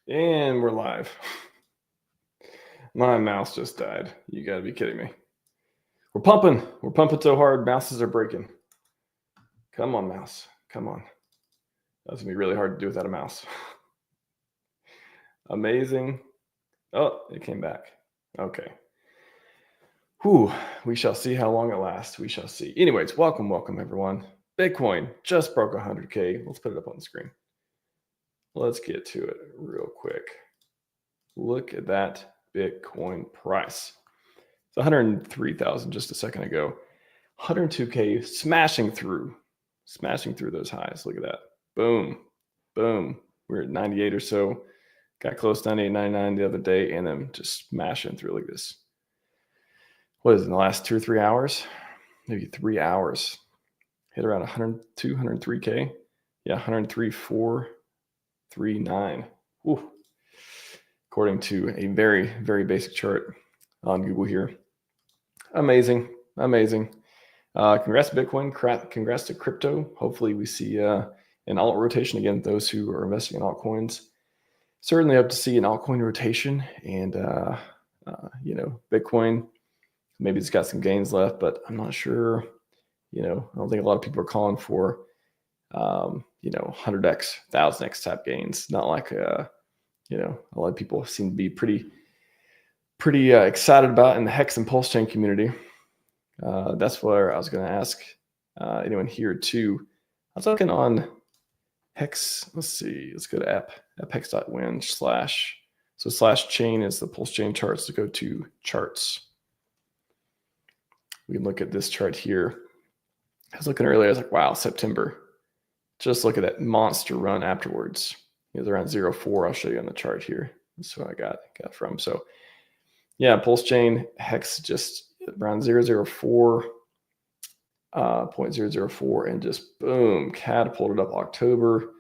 And we're live. My mouse just died. You gotta be kidding me. We're pumping. We're pumping so hard, mouses are breaking. Come on, mouse. Come on. That's gonna be really hard to do without a mouse. Amazing. Oh, it came back. Okay. Whew. We shall see how long it lasts. We shall see. Anyways, welcome everyone. Bitcoin just broke 100K. Let's put it up on the screen. Let's get to it real quick. Look at that Bitcoin price. It's 103,000 just a second ago. 102K smashing through those highs. Look at that. Boom. Boom. We're at 98 or so. Got close to 98, 99 the other day, and then just smashing through like this. What is it, in the last 2 or 3 hours? Maybe 3 hours. Hit around 102, 103K. Yeah, 103,439. Whew. According to a very, very basic chart on Google here. Amazing. Amazing. Congrats to Bitcoin. Congrats to crypto. Hopefully we see an alt rotation again. Those who are investing in altcoins, certainly up to see an altcoin rotation. And, Bitcoin, maybe it's got some gains left, but I'm not sure. I don't think a lot of people are calling for, 100x, 1000x type gains. Not like, a lot of people seem to be pretty excited about in the HEX and PulseChain community. That's where I was going to ask anyone here too. I was looking on HEX. Let's see. Let's go to apphex.win / /chain is the PulseChain charts. To go to charts. We can look at this chart here. I was looking earlier. I was like, wow, September. Just look at that monster run afterwards. It was around 0.4. I'll show you on the chart here. That's what I got from. So yeah, PulseChain HEX just around 0.004 and just boom, catapulted up October.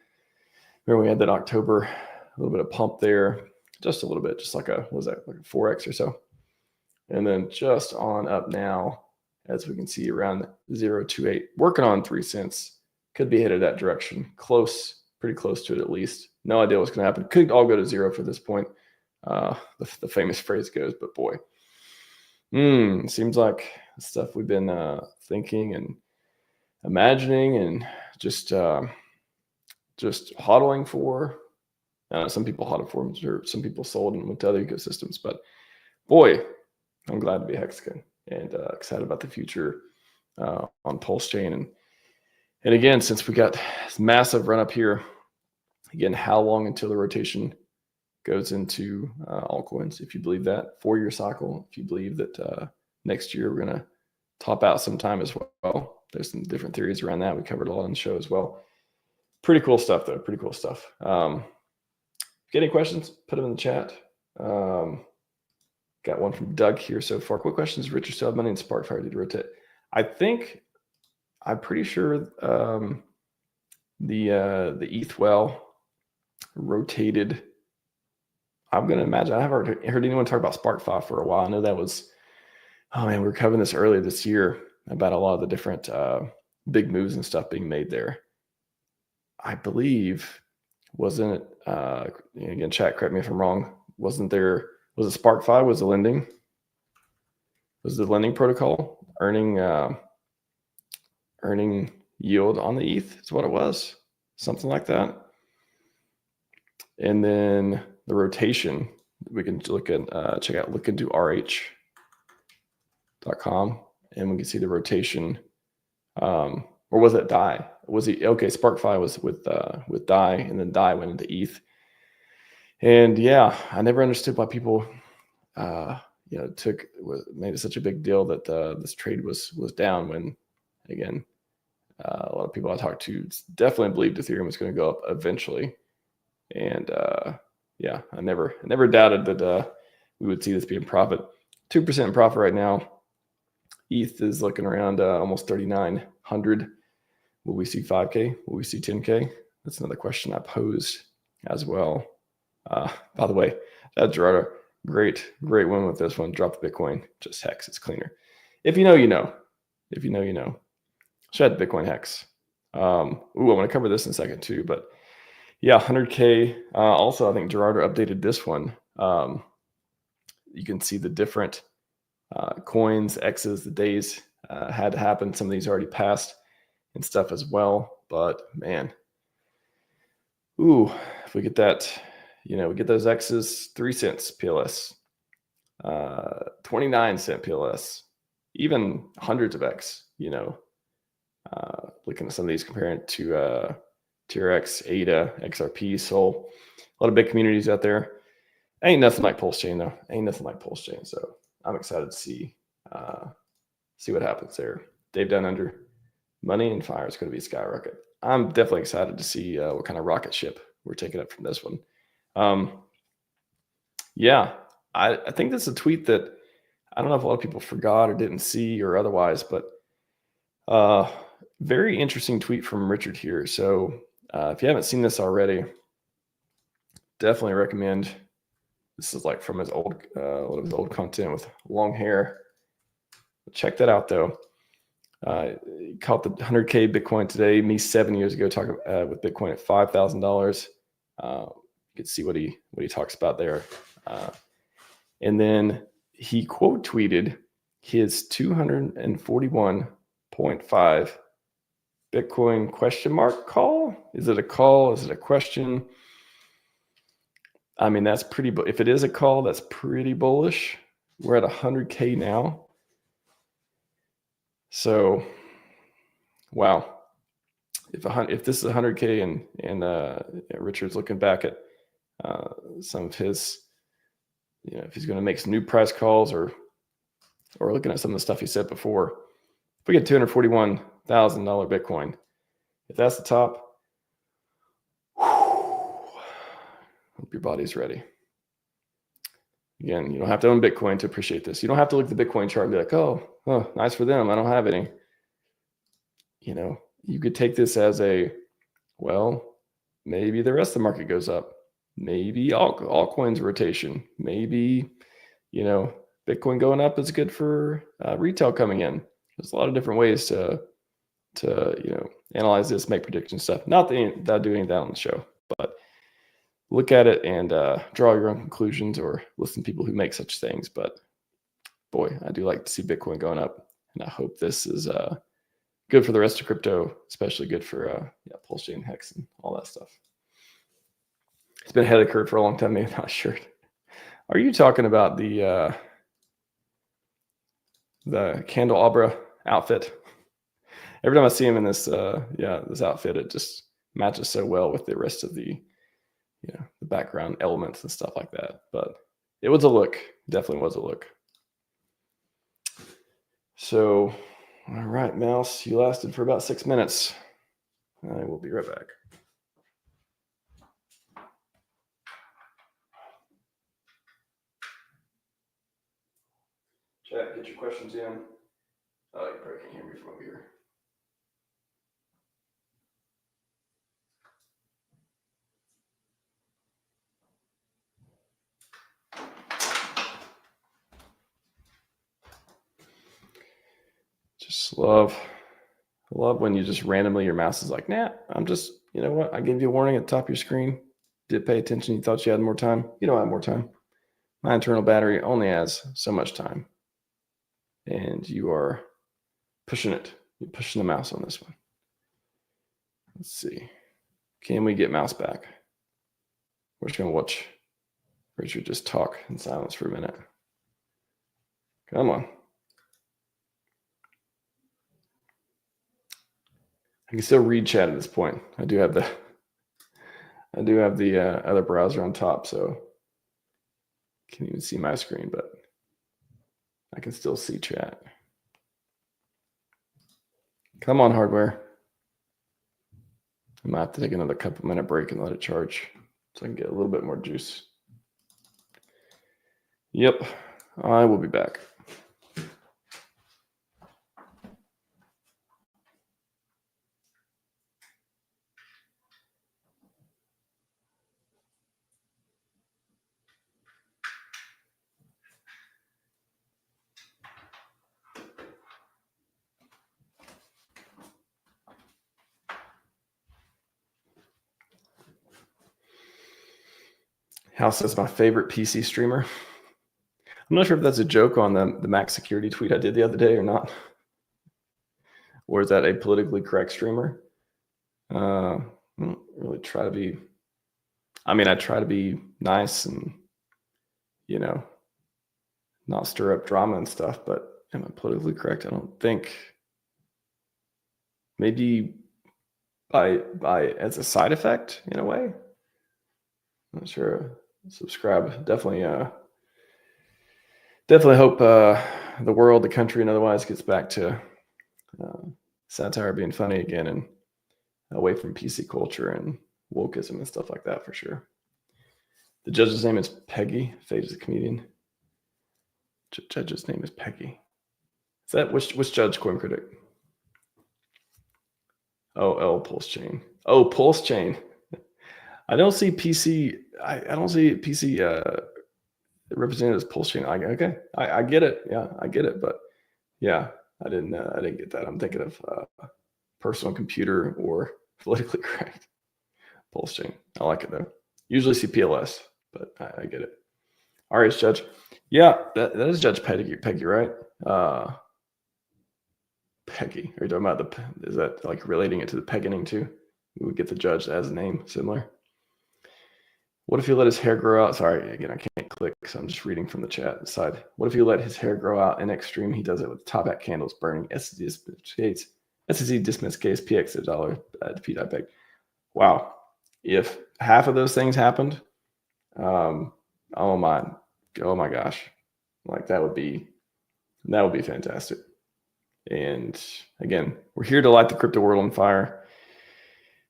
Remember we had that October, a little bit of pump there, just a little bit, just like like a 4x or so. And then just on up now, as we can see, around 0.28, working on 3 cents. Could be headed that direction. Close, pretty close to it at least. No idea what's going to happen. Could all go to zero for this point. The famous phrase goes, but boy, seems like the stuff we've been thinking and imagining and just hodling for. Some people hodled for them, or some people sold and went to other ecosystems. But boy, I'm glad to be Hexagon and excited about the future on PulseChain. And again, since we got this massive run up here, again, how long until the rotation goes into altcoins? If you believe that 4-year cycle, if you believe that next year we're going to top out sometime as well. There's some different theories around that. We covered a lot on the show as well. Pretty cool stuff, though. Pretty cool stuff. If you get any questions, put them in the chat. Got one from Doug here so far. Quick questions. Richard still have money in SparkFire? Did you rotate? I'm pretty sure the ETH well rotated. I'm going to imagine. I haven't heard anyone talk about SparkFire for a while. I know that was, we were covering this earlier this year about a lot of the different big moves and stuff being made there. I believe, wasn't it, again, chat, correct me if I'm wrong, was it SparkFire was the lending protocol earning yield on the ETH is what it was, something like that. And then the rotation, we can look at look into RH.com and we can see the rotation. Or was it DAI? SparkFire was with DAI, and then DAI went into ETH. And yeah, I never understood why people made it such a big deal that this trade was down when, again, a lot of people I talked to definitely believed Ethereum was going to go up eventually. And I never doubted that we would see this be in profit. 2% in profit right now. ETH is looking around almost 3,900. Will we see 5K? Will we see 10K? That's another question I posed as well. By the way, that Gerardo, great win with this one. Drop the Bitcoin, just HEX. It's cleaner. If you know, you know. If you know, you know. Shout out to Bitcoin HEX. I want to cover this in a second too, but Yeah, 100K. Also, I think Gerardo updated this one. You can see the different coins, X's, the days had to happen. Some of these already passed and stuff as well. But man, ooh, if we get that, we get those X's, 3 cents PLS, 29-cent PLS, even hundreds of X, looking at some of these, comparing it to TRX, ADA, XRP, Sol, a lot of big communities out there. Ain't nothing like PulseChain though. Ain't nothing like PulseChain. So I'm excited to see what happens there. Dave Down Under, money and fire is going to be skyrocket. I'm definitely excited to see what kind of rocket ship we're taking up from this one. Yeah, I think that's a tweet that I don't know if a lot of people forgot or didn't see or otherwise, but very interesting tweet from Richard here. So if you haven't seen this already, definitely recommend. This is like from his old, a lot of his old content with long hair. Check that out though. He caught the 100K Bitcoin today. Me 7 years ago talking with Bitcoin at $5,000. You can see what he talks about there. And then he quote tweeted his 241.5 Bitcoin question mark call. Is it a call? Is it a question? I mean, that's pretty. If it is a call, that's pretty bullish. We're at 100K now. So, wow. If this is 100K and Richard's looking back at some of his, if he's going to make some new price calls or looking at some of the stuff he said before, if we get $241,000 Bitcoin, if that's the top, hope your body's ready. Again, you don't have to own Bitcoin to appreciate this. You don't have to look at the Bitcoin chart and be like, oh, nice for them. I don't have any. You could take this as maybe the rest of the market goes up. Maybe altcoins rotation. Maybe, Bitcoin going up is good for retail coming in. There's a lot of different ways to analyze this, make predictions, stuff. Not that I do any of that on the show, but look at it and draw your own conclusions or listen to people who make such things. But boy, I do like to see Bitcoin going up, and I hope this is good for the rest of crypto, especially good for PulseChain, HEX, and all that stuff. It's been ahead of the curve for a long time. Maybe not sure. Are you talking about the candelabra outfit? Every time I see him in this, this outfit, it just matches so well with the rest of the background elements and stuff like that. But it was a look. Definitely was a look. So, all right, Mouse, you lasted for about 6 minutes. I will be right back. Chat, get your questions in. Oh, you probably can't hear me from over here. Just love when you just randomly, your mouse is like, nah, I'm just, you know what? I gave you a warning at the top of your screen. Did pay attention. You thought you had more time. You don't have more time. My internal battery only has so much time. And you are pushing it. You're pushing the mouse on this one. Let's see. Can we get mouse back? We're just going to watch Richard just talk in silence for a minute. Come on. I can still read chat at this point. I do have the other browser on top, so can't even see my screen, but I can still see chat. Come on, hardware. I might have to take another couple minute break and let it charge so I can get a little bit more juice. Yep, I will be back. House is my favorite PC streamer. I'm not sure if that's a joke on the max security tweet I did the other day or not. Or is that a politically correct streamer? I don't really try to be. I mean, I try to be nice and, you know, not stir up drama and stuff, but am I politically correct? I don't think. Maybe by as a side effect in a way. I'm not sure. Subscribe. Definitely hope the world, the country, and otherwise gets back to satire being funny again and away from PC culture and wokeism and stuff like that for sure. The judge's name is Peggy. Fade is a comedian. Judge's name is Peggy. Is that which judge, Coin Critic? Oh, PulseChain. Oh, PulseChain. I don't see PC. I don't see PC represented as PulseChain. Okay, I get it. Yeah, I get it. But yeah, I didn't get that. I'm thinking of personal computer or politically correct. PulseChain. I like it though. Usually see PLS, but I get it. RH Judge. Yeah, that is Judge Peggy, right? Peggy. Are you talking about is that like relating it to the pegging too? We would get the judge as a name similar. What if he let his hair grow out? Sorry, again, I can't click, so I'm just reading from the chat side. What if he let his hair grow out in extreme? He does it with top hat candles burning. SEC dismiss case, PX $1 defeat IPEG. Wow. If half of those things happened, oh my gosh. Like that would be fantastic. And again, we're here to light the crypto world on fire.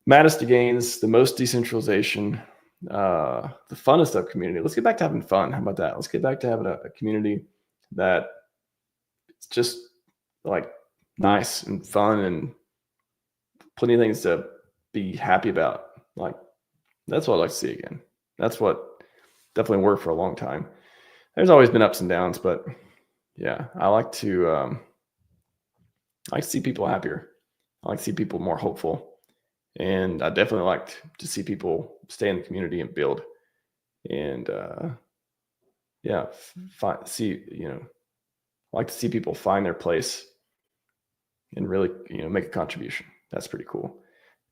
Maddest of gains, the most decentralization, the funnest of community. Let's get back to having fun. How about that? Let's get back to having a community that it's just like nice and fun and plenty of things to be happy about. Like that's what I'd like to see again. That's what definitely worked for a long time. There's always been ups and downs, but yeah, I like to see people happier. I like to see people more hopeful. And I definitely like to see people stay in the community and build. And I like to see people find their place and really, make a contribution. That's pretty cool.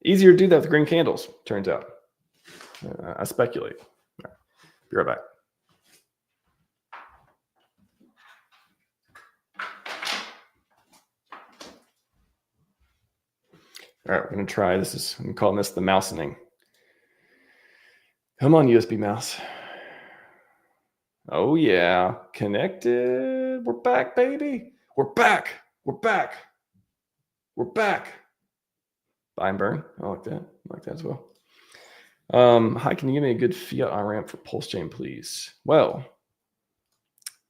Easier to do that with green candles, turns out. I speculate. All right. Be right back. All right, we're going to try this. I'm calling this the mousening. Come on, USB mouse. Oh, yeah. Connected. We're back, baby. We're back. We're back. We're back. Buy and burn. I like that. I like that as well. Hi, can you give me a good fiat on-ramp for PulseChain, please? Well,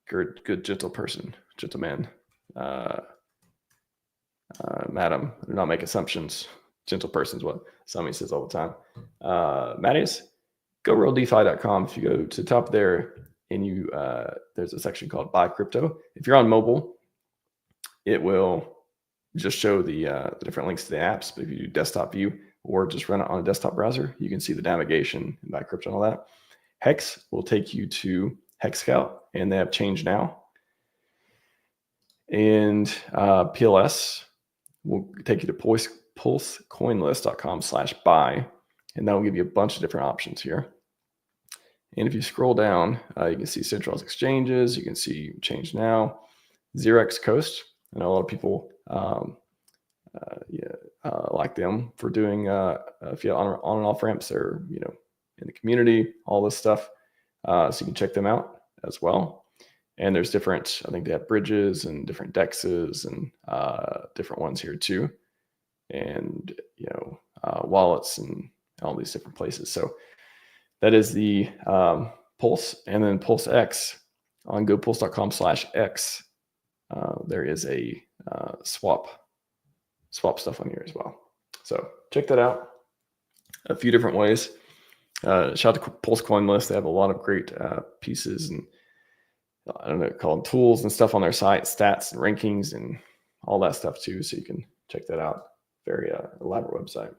good gentle person, gentleman. Madam, do not make assumptions. Gentle person is what Sami says all the time. Mattias, go realdefi.com. If you go to the top there and there's a section called Buy Crypto. If you're on mobile, it will just show the different links to the apps. But if you do desktop view or just run it on a desktop browser, you can see the navigation and Buy Crypto and all that. HEX will take you to HEX Scout, and they have Change Now. And PLS will take you to pulsecoinlist.com/buy, and that will give you a bunch of different options here. And if you scroll down, you can see centralized exchanges. You can see Change Now, 0x Coast. I know a lot of people like them for doing fiat on and off ramps. They're in the community, all this stuff. So you can check them out as well. And there's different, I think they have bridges and different dexes and different ones here too. And, wallets and all these different places. So that is the Pulse, and then PulseX on gopulse.com/X. There is a swap stuff on here as well. So check that out. A few different ways. Shout out to Pulse Coin List. They have a lot of great pieces and I don't know, called tools and stuff on their site, stats and rankings and all that stuff too. So you can check that out. Very elaborate website.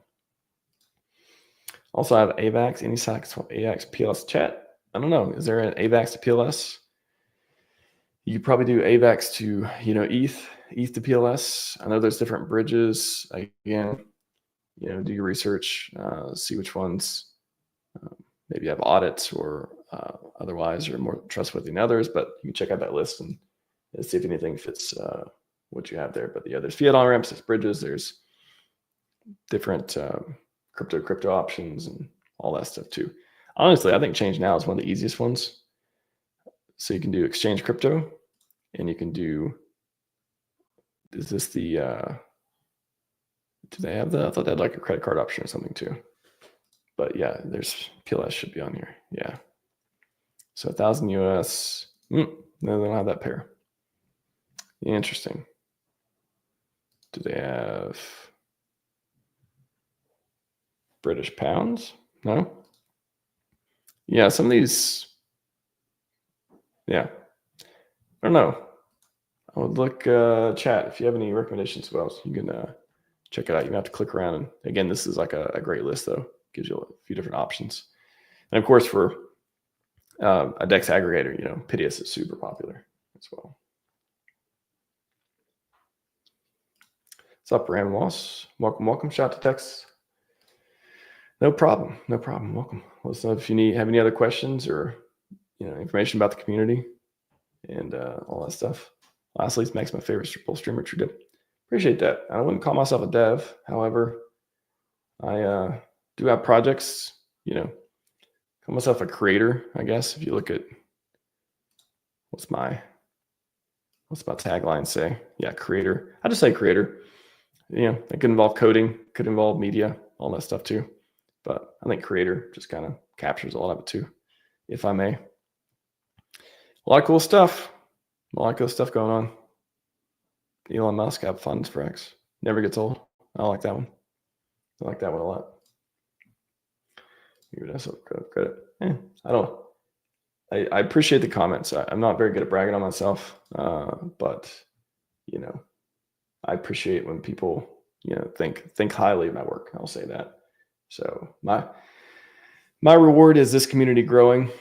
Also, I have AVAX, AnySax, AX, PLS chat. I don't know. Is there an AVAX to PLS? You could probably do AVAX to, ETH to PLS. I know there's different bridges. Again, do your research, see which ones maybe have audits or otherwise are more trustworthy than others. But you can check out that list and see if anything fits what you have there. But yeah, there's fiat on ramps, there's bridges, there's different crypto options and all that stuff too. Honestly, I think Change Now is one of the easiest ones. So you can do exchange crypto, and you can do. Is this the? Do they have that? I thought they had like a credit card option or something too. But yeah, there's PLS should be on here. Yeah. So 1,000 US. No, they don't have that pair. Interesting. Do they have British pounds? No. Yeah, some of these. Yeah. I don't know. I would look chat if you have any recommendations. What else you can check it out. You have to click around, and again, this is like a great list though. Gives you a few different options, and of course for a DEX aggregator, Pitius is super popular as well. What's up, Rand Moss? Welcome. Shout out to Tex. No problem. Welcome. Let us know if you have any other questions or information about the community and all that stuff. Lastly, it's Max, my favorite Pulse streamer. True dip. Appreciate that. I wouldn't call myself a dev. However, I do have projects. Call myself a creator, I guess. If you look at what's my tagline say? Yeah, creator. I just say creator. It could involve coding, could involve media, all that stuff too. But I think creator just kind of captures a lot of it too, if I may. A lot of cool stuff. A lot of good stuff going on. Elon Musk have funds for X. Never gets old. I like that one. I like that one a lot. Give it credit. I don't. I appreciate the comments. I'm not very good at bragging on myself, but I appreciate when people think highly of my work. I'll say that. So my reward is this community growing.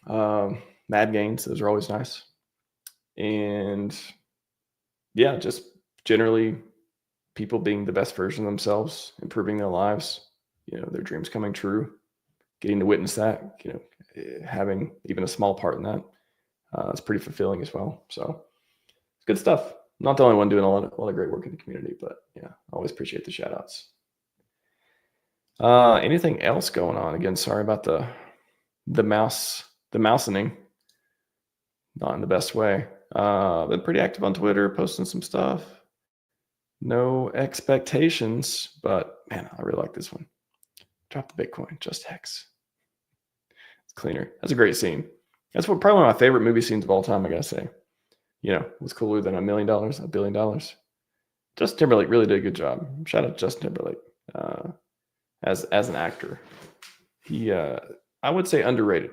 Mad gains, those are always nice. And yeah, just generally people being the best version of themselves, improving their lives, their dreams coming true, getting to witness that, having even a small part in that. It's pretty fulfilling as well. So it's good stuff. Not the only one doing a lot of great work in the community, but yeah, I always appreciate the shout outs. Anything else going on? Again, sorry about the mousening. Not in the best way. Been pretty active on Twitter, posting some stuff. No expectations, but man, I really like this one. Drop the Bitcoin, just HEX. It's cleaner. That's a great scene. That's probably one of my favorite movie scenes of all time, I gotta say. What's cooler than $1 million, $1 billion? Justin Timberlake really did a good job. Shout out to Justin Timberlake as an actor. He, I would say underrated.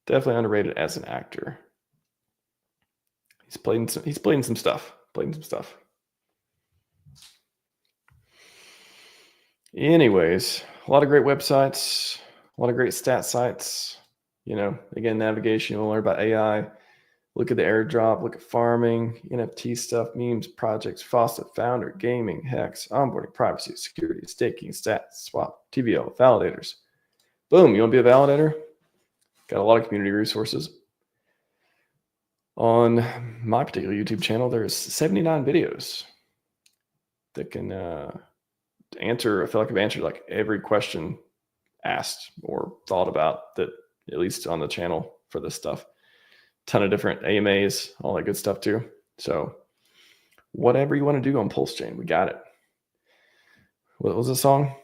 Definitely underrated as an actor. He's played in some stuff. Anyways, a lot of great websites, a lot of great stat sites. Again, navigation. You'll learn about AI. Look at the airdrop. Look at farming, NFT stuff, memes, projects, faucet, founder, gaming, HEX, onboarding, privacy, security, staking, stats, swap, TVL, validators. Boom. You want to be a validator? Got a lot of community resources. On my particular YouTube channel, there's 79 videos that can answer. I feel like I've answered like every question asked or thought about that, at least on the channel for this stuff. Ton of different AMAs, all that good stuff too. So whatever you want to do on PulseChain, we got it. What was the song?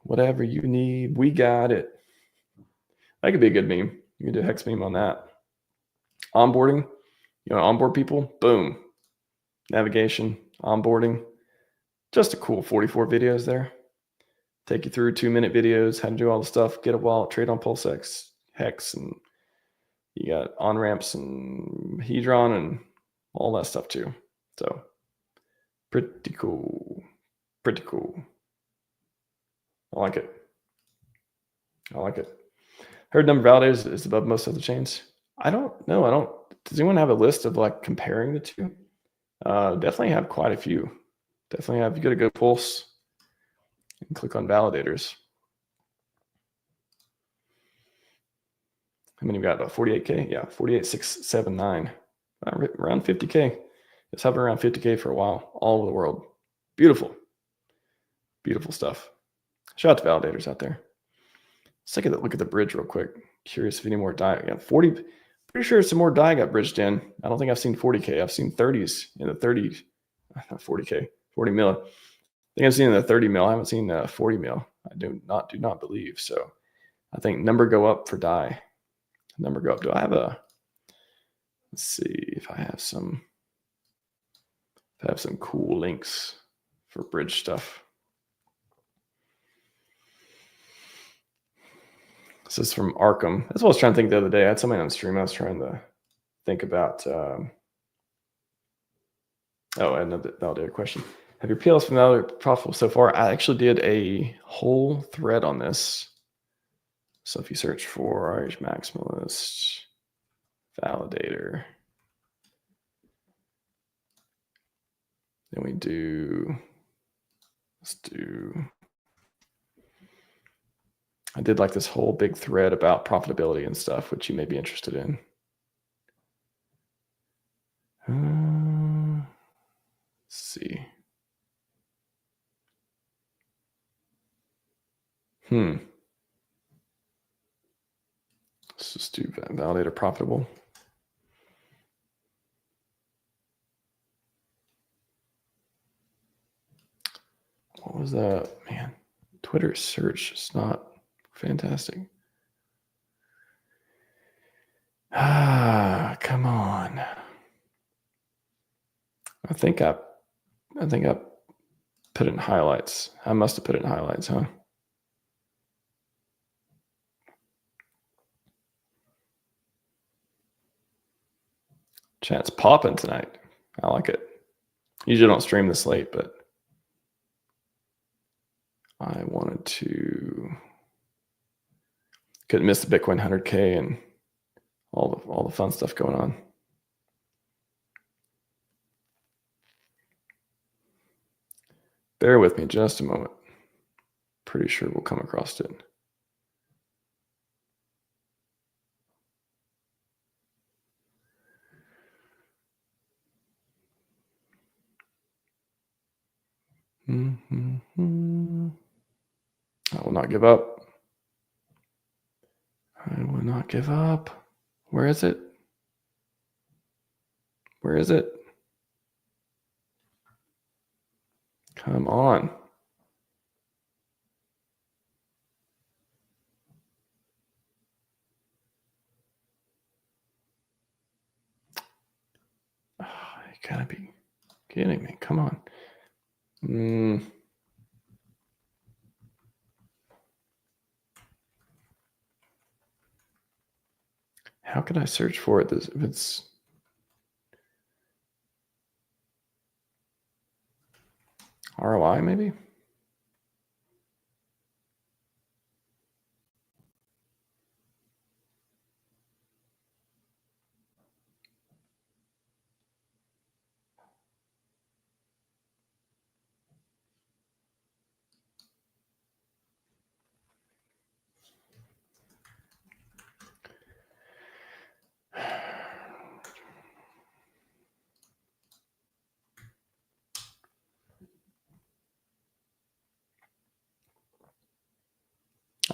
Whatever you need, we got it. That could be a good meme. You can do a HEX meme on that. Onboarding, onboard people, boom. Navigation, onboarding. Just a cool 44 videos there. Take you through 2-minute videos, how to do all the stuff, get a wallet, trade on PulseX, HEX, and you got on-ramps and Hedron and all that stuff too. So pretty cool. I like it. Herd number of validators is above most other chains. I don't know. Does anyone have a list of like comparing the two? Definitely have quite a few. Definitely have. You got to go Pulse and click on validators. How many we got? About 48K? Yeah, 48,679. Around 50K. It's hovering around 50K for a while, all over the world. Beautiful. Beautiful stuff. Shout out to validators out there. Let's take a look at the bridge real quick. Curious if any more DAI. Yeah, 40. Pretty sure some more DAI got bridged in. I don't think I've seen 40K. I've seen 30s in the 30s. Not 40K, 40 mil. I think I've seen in the 30 mil. I haven't seen 40 mil. I do not believe. So I think number go up for DAI. Number go up. Do I have a, let's see if I have some cool links for bridge stuff. This is from Arkham. That's what I was trying to think the other day. I had somebody on stream. I was trying to think about, another validator question. Have your PLS been validator profitable so far? I actually did a whole thread on this. So if you search for RHMax validator, then let's do, I did like this whole big thread about profitability and stuff, which you may be interested in. Let's see. Let's just do validator profitable. What was that? Man, Twitter search is not fantastic. Come on. I think I put it in highlights. I must have put it in highlights, huh? Chat's popping tonight. I like it. Usually don't stream this late, but I wanted to. Couldn't miss the Bitcoin 100K and all the fun stuff going on. Bear with me just a moment. Pretty sure we'll come across it. I will not give up. I will not give up. Where is it? Where is it? Come on. Oh, you gotta be kidding me. Come on. How can I search for it? If it's ROI, maybe?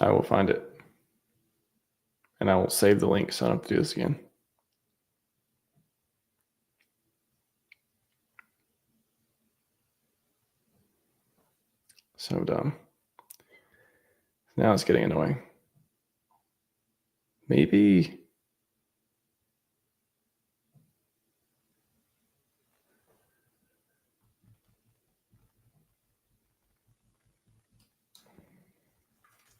I will find it. And I will save the link so I don't have to do this again. So dumb. Now it's getting annoying. Maybe.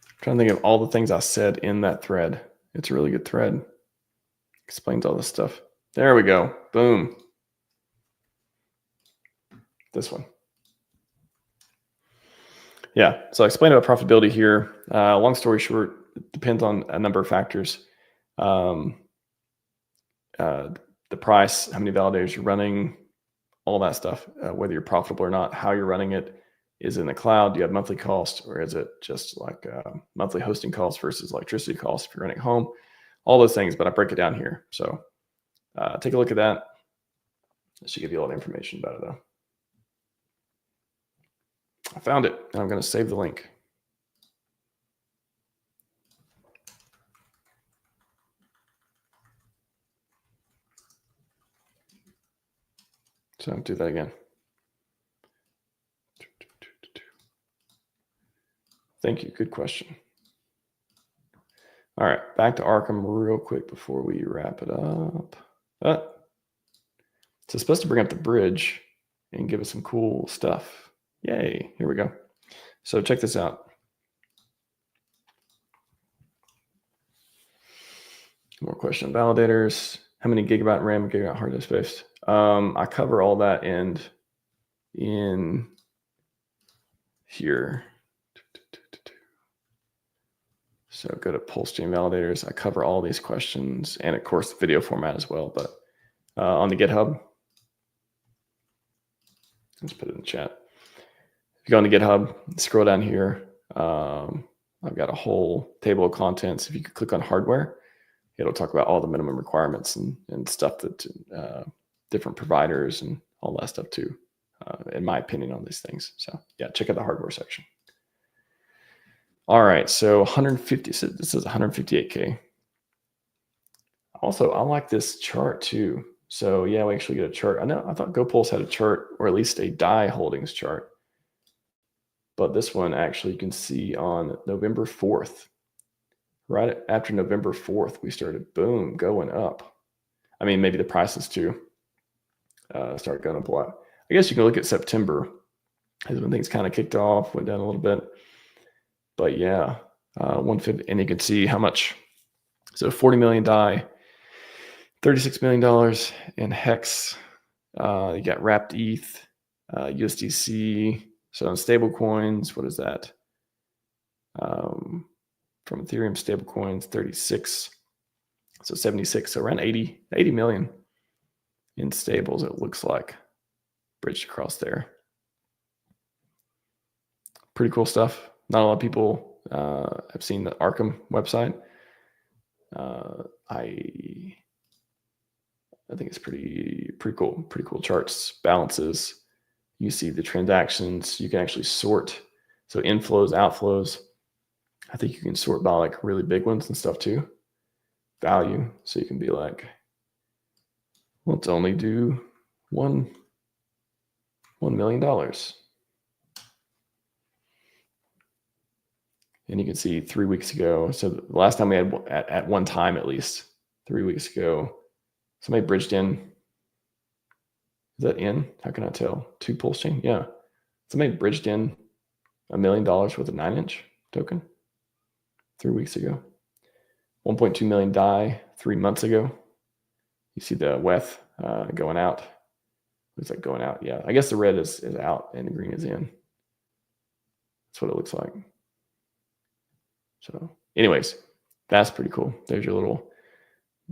I'm trying to think of all the things I said in that thread. It's a really good thread. Explains all this stuff. There we go. Boom. This one. Yeah, so I explained about profitability here. Long story short, it depends on a number of factors. The price, how many validators you're running, all that stuff, whether you're profitable or not, how you're running it. Is it in the cloud? Do you have monthly cost, or is it just like monthly hosting costs versus electricity costs if you're running home? All those things, but I break it down here. So take a look at that. It should give you a lot of information about it, though. I found it, and I'm going to save the link. So I'll do that again. Thank you. Good question. All right, back to Arkham real quick before we wrap it up. So it's supposed to bring up the bridge and give us some cool stuff. Yay, here we go. So check this out. More question validators. How many gigabyte RAM, gigabyte hard disk space? I cover all that in here. So go to PulseChain validators. I cover all these questions, and of course video format as well, but on the GitHub, let's put it in the chat. If you go on the GitHub, scroll down here. I've got a whole table of contents. If you could click on hardware, it'll talk about all the minimum requirements and stuff that different providers and all that stuff too, in my opinion on these things. So yeah, check out the hardware section. All right, so 150, so this is 158K. Also, I like this chart too. So yeah, we actually get a chart. I thought GoPulse had a chart, or at least a DAI holdings chart. But this one actually you can see on November 4th. Right after November 4th, we started, boom, going up. I mean, maybe the prices too start going up a lot. I guess you can look at September is when things kind of kicked off, went down a little bit. But yeah, 150, and you can see how much. So 40 million DAI, $36 million in HEX. You got wrapped ETH, USDC. So on stable coins, what is that? From Ethereum stable coins, 36. So 76. So around 80 million in stables, it looks like, bridged across there. Pretty cool stuff. Not a lot of people have seen the Arkham website. I think it's pretty cool. Pretty cool charts, balances. You see the transactions. You can actually sort. So inflows, outflows. I think you can sort by like really big ones and stuff too. Value. So you can be like, let's only do $1 million. And you can see 3 weeks ago. So the last time we had, at one time at least, 3 weeks ago, somebody bridged in. Is that in? How can I tell? To PulseChain? Yeah. Somebody bridged in $1 million worth of 9-inch token 3 weeks ago. 1.2 million DAI 3 months ago. You see the WETH going out. Looks like going out. Yeah. I guess the red is out and the green is in. That's what it looks like. So anyways, that's pretty cool. There's your little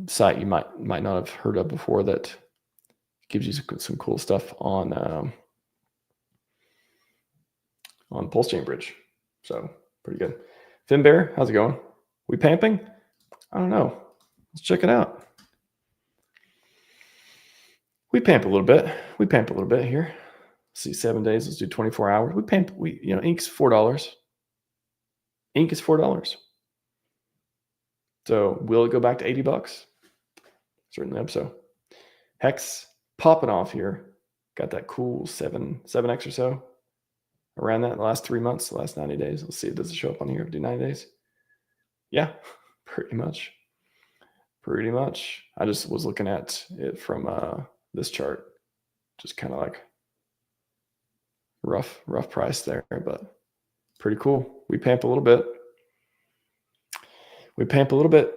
site you might not have heard of before that gives you some cool stuff on PulseChain Bridge. So pretty good. FinBear, how's it going? We pamping? I don't know. Let's check it out. We pamp a little bit. We pamp a little bit here. Let's see, 7 days. Let's do 24 hours. We pamp. Ink's $4. Ink is $4. So will it go back to $80? Certainly hope so. HEX popping off here. Got that cool 7x or so around that in the last 3 months, the last 90 days. Let's see, does it show up on here? Do 90 days? Yeah, pretty much. Pretty much. I just was looking at it from this chart. Just kind of like rough price there, but pretty cool. We pamp a little bit. We pamp a little bit,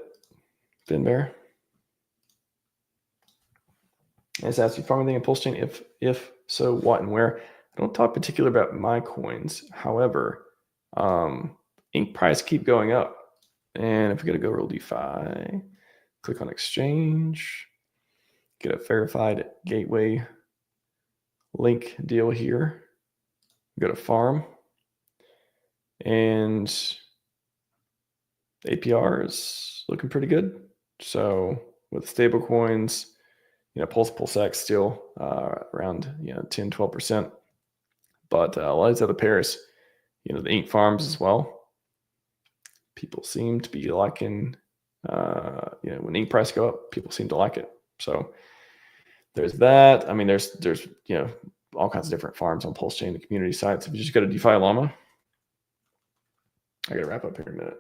FinBear. It's asking farm anything in PulseChain. If so, what and where? I don't talk particularly about my coins. However, ink price keep going up. And if we go to Go Roll DeFi, click on exchange, get a verified gateway link deal here. Go to farm, and APR is looking pretty good. So with stable coins, PulseX still around 10, 12%. But a lot of these other pairs, the ink farms as well. People seem to be liking, when ink price go up, people seem to like it. So there's that. I mean, there's all kinds of different farms on PulseChain, the community sites. If you just go to DeFi Llama, I got to wrap up here in a minute.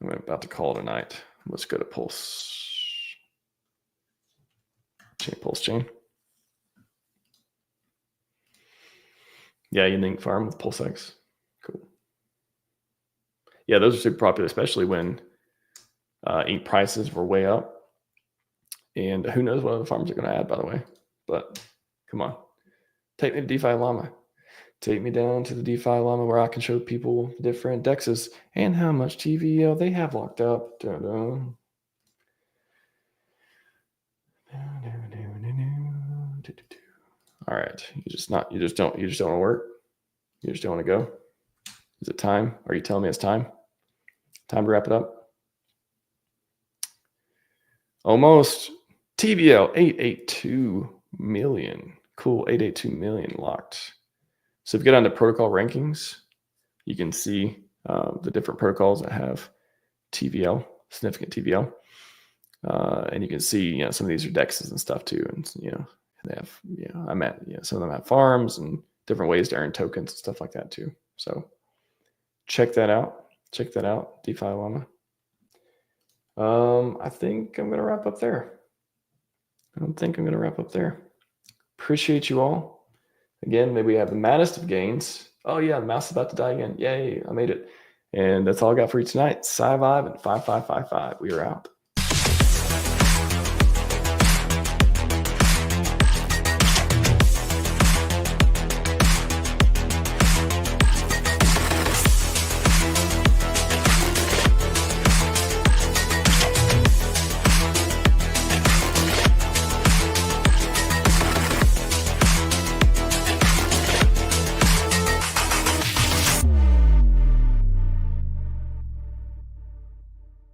I'm about to call it a night. Let's go to PulseChain. Yeah, you ink farm with PulseX. Cool. Yeah, those are super popular, especially when ink prices were way up. And who knows what other farms are going to add, by the way. But come on, take me to DeFi Llama. Take me down to the DeFi Llama where I can show people different DEXs and how much TVL they have locked up. Dun-dun. All right, you just don't want to work. You just don't want to go. Is it time? Are you telling me it's time? Time to wrap it up? Almost. TVL 882 million. Cool, 882 million locked. So if you get onto protocol rankings, you can see the different protocols that have TVL, significant TVL. And you can see, some of these are DEXs and stuff too. And, they have, some of them have farms and different ways to earn tokens and stuff like that too. So check that out. DeFi Llama. I think I'm going to wrap up there. Appreciate you all. Again, maybe we have the maddest of gains. Oh yeah, the mouse is about to die again. Yay, I made it. And that's all I got for you tonight. Scivive and 5555. We are out.